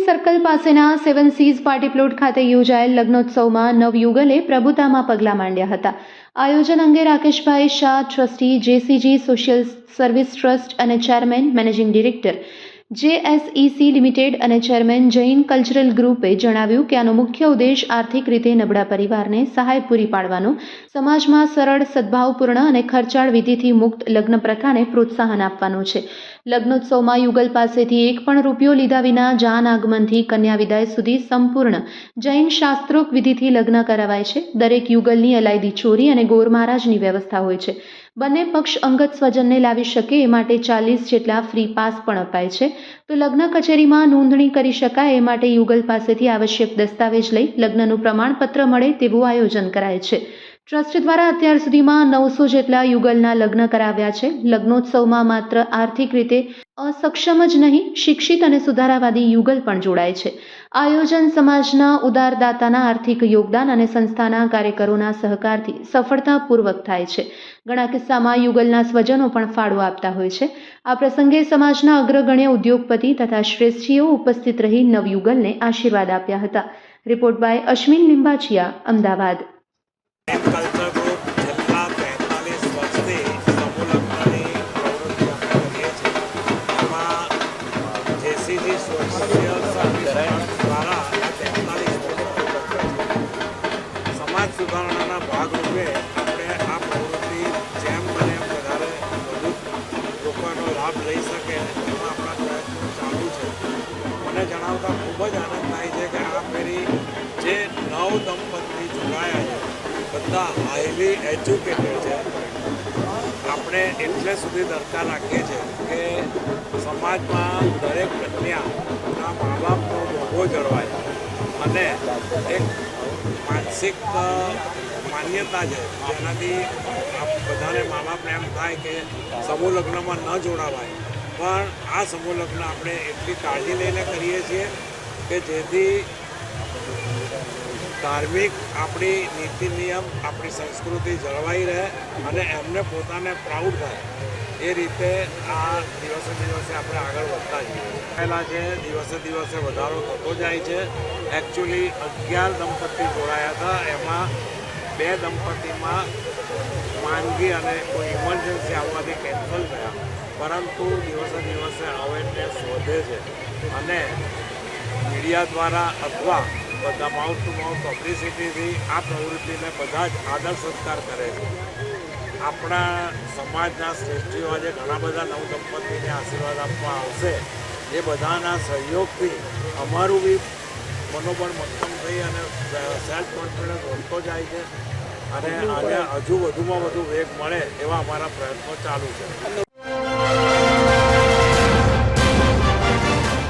Circle પાસેના 7 seize party plot ખાતે યોજાયેલ લગ્નોત્સવમાં નવયુગલે પ્રભુતામાં પગલાં માંડ્યા હતા। આયોજન અંગે રાકેશભાઈ Shah, trustee, JCG social service trust અને chairman managing director JSEC limited અને ચેરમેન જૈન કલ્ચરલ ગ્રુપે જણાવ્યું કે આનો મુખ્ય ઉદ્દેશ આર્થિક રીતે નબળા પરિવારને સહાય પૂરી પાડવાનો, સમાજમાં સરળ, સદભાવપૂર્ણ અને ખર્ચાળ વિધિથી મુક્ત લગ્ન પ્રથાને પ્રોત્સાહન આપવાનો છે। લગ્નોત્સવમાં યુગલ પાસેથી એક પણ રૂપિયો લીધા વિના જાન આગમનથી કન્યા વિદાય સુધી સંપૂર્ણ જૈન શાસ્ત્રોક્ત વિધિથી લગ્ન કરાવાય છે। દરેક યુગલની અલાયદી ચોરી અને ગોર મહારાજની વ્યવસ્થા હોય છે। બંને પક્ષ અંગત સ્વજનને લાવી શકે એ માટે 40 જેટલા ફ્રી પાસ પણ અપાય છે। તો લગ્ન કચેરીમાં નોંધણી કરી શકાય એ માટે યુગલ પાસેથી આવશ્યક દસ્તાવેજ લઈ લગ્નનું પ્રમાણપત્ર મળે તેવું આયોજન કરાય છે। ટ્રસ્ટ દ્વારા અત્યાર સુધીમાં 900 જેટલા યુગલના લગ્ન કરાવ્યા છે। લગ્નોત્સવમાં માત્ર આર્થિક રીતે અસક્ષમ જ નહીં, શિક્ષિત અને સુધારાવાદી યુગલ પણ જોડાય છે। આયોજન સમાજના ઉદારદાતાના આર્થિક યોગદાન અને સંસ્થાના કાર્યકરોના સહકારથી સફળતાપૂર્વક થાય છે। ઘણા કિસ્સામાં યુગલના સ્વજનો પણ ફાળો આપતા હોય છે। આ પ્રસંગે સમાજના અગ્રગણ્ય ઉદ્યોગપતિ તથા શ્રેષ્ઠીઓ ઉપસ્થિત રહી નવયુગલને આશીર્વાદ આપ્યા હતા। Report by Ashwin Limbachiya, Ahmedabad. Culture group છેલ્લા 43 વર્ષથી સમૂહ લગ્નની પ્રવૃત્તિ અમે કરીએ છીએ। એમાં જેસીજી સોશિયલ સર્વિસ દ્વારા 43 સમાજ સુધારણાના ભાગરૂપે આપણે આ પ્રવૃત્તિ જેમ બને એમ વધારે વધુ લોકોનો લાભ લઈ શકે એમાં આપણા પ્રયત્નો ચાલુ છે। મને જણાવતા ખૂબ જ આનંદ થાય છે કે આ ફેરી જે 9 દંપતી જોડાયા છે બધા હાઈલી એજ્યુકેટેડ છે। આપણે એટલે સુધી દરકાર રાખીએ છીએ કે સમાજમાં દરેક કન્યાના મા બાપનો મોભો જળવાય અને એક માનસિક માન્યતા છે જેનાથી બધાને મા બાપને એમ થાય કે સમૂહ લગ્નમાં ન જોડાવાય, પણ આ સમૂહ લગ્ન આપણે એટલી કાળજી લઈને કરીએ છીએ કે જેથી ધાર્મિક આપણી નીતિ નિયમ, આપણી સંસ્કૃતિ જળવાઈ રહે અને એમને પોતાને પ્રાઉડ થાય એ રીતે આ દિવસે દિવસે આપણે આગળ વધતા જઈએ। પહેલાં છે દિવસે દિવસે વધારો થતો જાય છે। એકચ્યુઅલી 11 દંપતી જોડાયા હતા, એમાં 2 દંપતીમાં માંદગી અને કોઈ ઇમરજન્સી આવવાથી કેન્સલ થયા, પરંતુ દિવસે દિવસે અવેરનેસ વધે છે અને મીડિયા દ્વારા અથવા બધા માઉથ ટુ માઉથ પબ્લિસિટીથી આ પ્રવૃત્તિને બધા જ આદર સત્કાર કરે છે। આપણા સમાજના શ્રેષ્ઠીઓ આજે ઘણા બધા નવદંપતીને આશીર્વાદ આપવા આવશે, એ બધાના સહયોગથી અમારું બી મનોબળ મક્કમ થઈ અને સેલ્ફ કોન્ફિડન્સ વધતો જાય છે અને આને હજુ વધુમાં વધુ વેગ મળે એવા અમારા પ્રયત્નો ચાલુ છે।